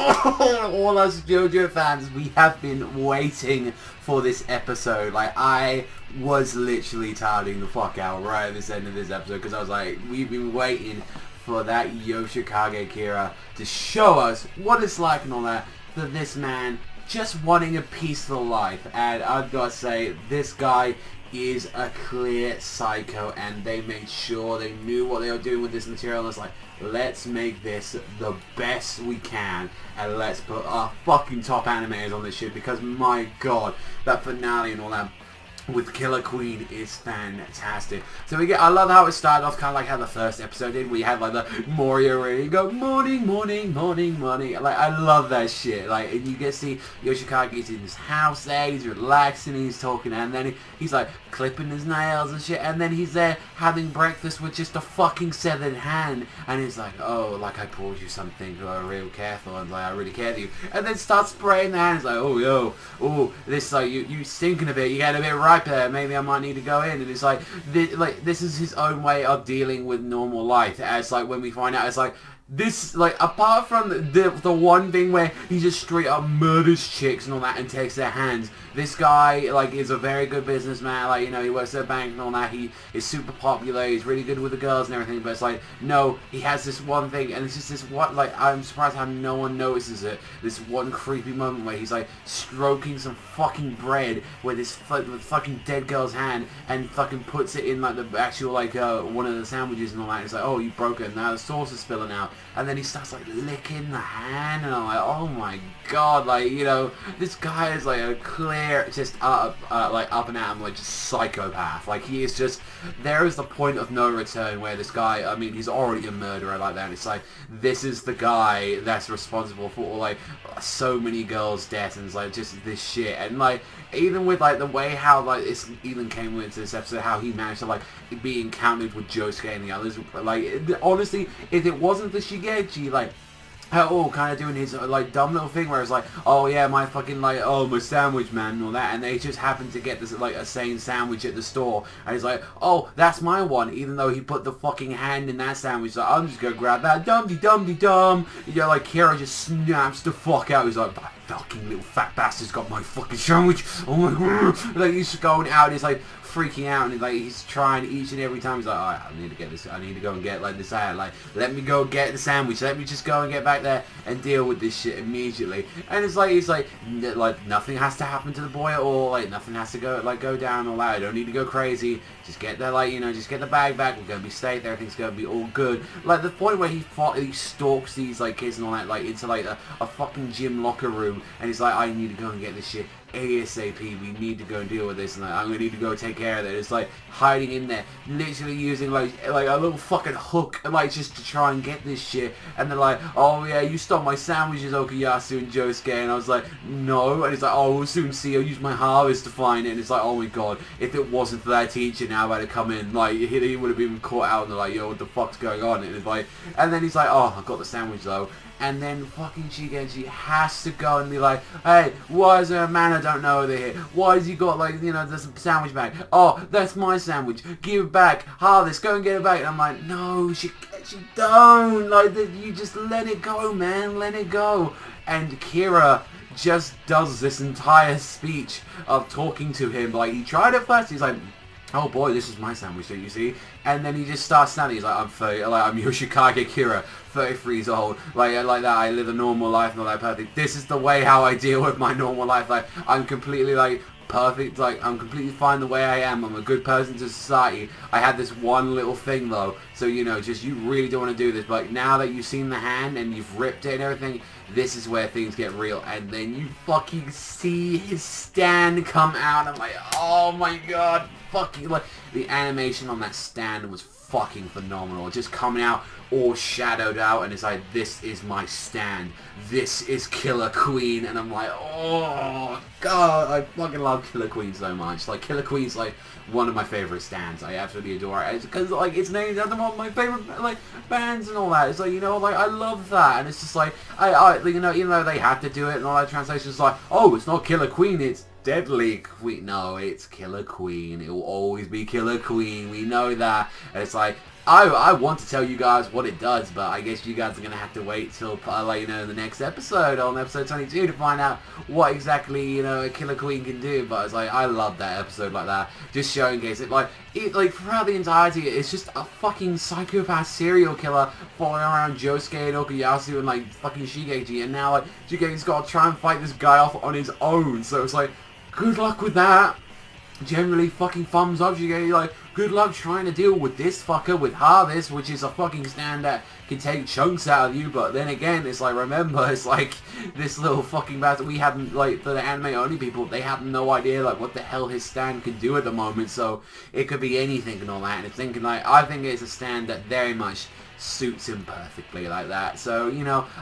all us JoJo fans, we have been waiting for this episode. Like, I was literally touting the fuck out right at this end of this episode because I was like, we've been waiting for that Yoshikage Kira to show us what it's like and all that, for this man just wanting a peaceful life. And I've got to say, this guy is a clear psycho, and they made sure they knew what they were doing with this material. It's like, let's make this the best we can, and let's put our fucking top animators on this shit, because my god, that finale and all that with Killer Queen is fantastic. So I love how it started off kind of like how the first episode did, where you had like the Moria ready, go morning, morning, morning, morning. Like, I love that shit. Like, and you get to see Yoshikage's in his house there, he's relaxing, he's talking, and then he's like clipping his nails and shit, and then he's there having breakfast with just a fucking severed hand, and he's like, oh, like I poured you something, real careful, and like I really care to you, and then starts spraying the hands like, oh yo, oh, this like you stinking a bit, you get a bit ripe there, maybe I might need to go in. And it's like this is his own way of dealing with normal life, as like when we find out, it's like this, like, apart from the one thing where he just straight up murders chicks and all that and takes their hands, this guy, like, is a very good businessman. Like, you know, he works at a bank and all that, he is super popular, he's really good with the girls and everything, but it's like, no, he has this one thing, and it's just this one, like, I'm surprised how no one notices it, this one creepy moment where he's like stroking some fucking bread with this with fucking dead girl's hand, and fucking puts it in like the actual, like, one of the sandwiches and all that, and it's like, oh, you broke it, now the sauce is spilling out. And then he starts like licking the hand, and I'm like, oh my god, like, you know, this guy is like a clear, just like up and at him, like just psychopath. Like, he is just, there is the point of no return where this guy, I mean, he's already a murderer like that. And it's like, this is the guy that's responsible for like so many girls' deaths, and it's like just this shit. And like, even with like the way how like this even came into this episode, how he managed to like be encountered with Josuke and the others, like, honestly, if it wasn't for Shigeki, like, kind of doing his like dumb little thing where it's like, oh yeah, my fucking like, oh, my sandwich man and all that, and they just happen to get this like a sane sandwich at the store, and he's like, oh, that's my one, even though he put the fucking hand in that sandwich. Like, I'm just gonna grab that, dum-de-dum-de-dum. You know, like, Kira just snaps the fuck out. He's like, that fucking little fat bastard's got my fucking sandwich. Oh my god. Like, he's just going out, he's like freaking out, and like he's trying each and every time. He's like, alright, I need to get this, I need to go and get like this out, like, let me go get the sandwich, let me just go and get back there and deal with this shit immediately. And it's like nothing has to happen to the boy at all, like nothing has to go down all that. I don't need to go crazy, just get there, like, you know, just get the bag back, we're gonna be safe, everything's gonna be all good. Like the point where he stalks these like kids and all that, like into like a fucking gym locker room, and he's like, I need to go and get this shit ASAP, we need to go and deal with this, and like, I'm gonna need to go take care of it. It's like hiding in there, literally using like a little fucking hook, like, just to try and get this shit. And they're like, oh yeah, you stole my sandwiches, Okuyasu and Josuke. And I was like, no. And it's like, oh, we'll soon see, I'll use my harvest to find it. And it's like, oh my god, if it wasn't for that teacher now about to come in, like, he would have been caught out, and they're like, yo, what the fuck's going on? And it's like, and then he's like, oh, I got the sandwich though. And then fucking Shigeki has to go and be like, hey, why is there a man I don't know over here? Why has he got, like, you know, this sandwich bag? Oh, that's my sandwich. Give it back. Harvest, go and get it back. And I'm like, no, Shigeki, don't. Like, you just let it go, man. Let it go. And Kira just does this entire speech of talking to him. Like, he tried at first. He's like, oh boy, this is my sandwich, don't you see? And then he just starts standing. He's like, I'm 30, like, I'm Yoshikage Kira, 33 years old, like that, I live a normal life and all that, perfect. This is the way how I deal with my normal life. Like, I'm completely, like, perfect, like, I'm completely fine the way I am. I'm a good person to society. I had this one little thing though, so, you know, just, you really don't want to do this, but now that you've seen the hand and you've ripped it and everything, this is where things get real. And then you fucking see his stand come out. I'm like, oh my god, fucking, like, the animation on that stand was fucking phenomenal. Just coming out all shadowed out, and it's like, this is my stand, this is Killer Queen. And I'm like, oh god, I fucking love Killer Queen so much. Like, Killer Queen's like one of my favorite stands. I absolutely adore it, because like it's named after one of my favorite like bands and all that. It's like, you know, like, I love that. And it's just like, I you know, even though they had to do it and all that, translation's like, oh, it's not Killer Queen, it's Deadly Queen. No, it's Killer Queen. It will always be Killer Queen. We know that. And it's like, I want to tell you guys what it does, but I guess you guys are gonna have to wait till the next episode, on episode 22, to find out what exactly a killer queen can do. But it's like, I love that episode like that, just showcasing like throughout the entirety, it's just a fucking psychopath serial killer following around Josuke and Okuyasu and like fucking Shigeki, and now like Shigeki's got to try and fight this guy off on his own. So it's like, good luck with that. Generally fucking thumbs up, Shigeki, like, good luck trying to deal with this fucker with Harvest, which is a fucking stand that can take chunks out of you. But then again, it's like, remember, it's like this little fucking bastard, we haven't, like, for the anime only people, they have no idea like what the hell his stand can do at the moment, so it could be anything and all that. And it's thinking, like, I think it's a stand that very much suits him perfectly like that. So,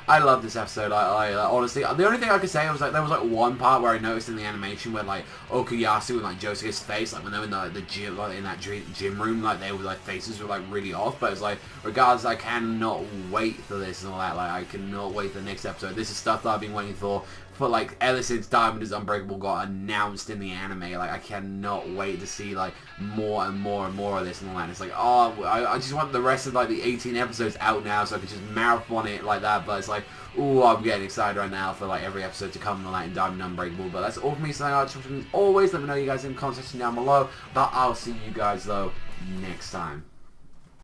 I love this episode. I honestly, the only thing I could say was like, there was like one part where I noticed in the animation where like Okuyasu and like Josuke's face, like when they were in the gym, like in that gym room, like they were like faces were like really off. But it's like, regardless, I cannot wait for this and all that. Like, I cannot wait for the next episode. This is stuff that I've been waiting for like ever since Diamond is Unbreakable got announced in the anime. Like, I cannot wait to see like more and more and more of this and all that. It's like, oh, I just want the rest of like the 18 episodes out now so I can just marathon it like that. But it's like, ooh, I'm getting excited right now for like every episode to come and all that in Diamond Unbreakable. But that's all for me. So as always, let me know you guys in the comment section down below. But I'll see you guys though next time.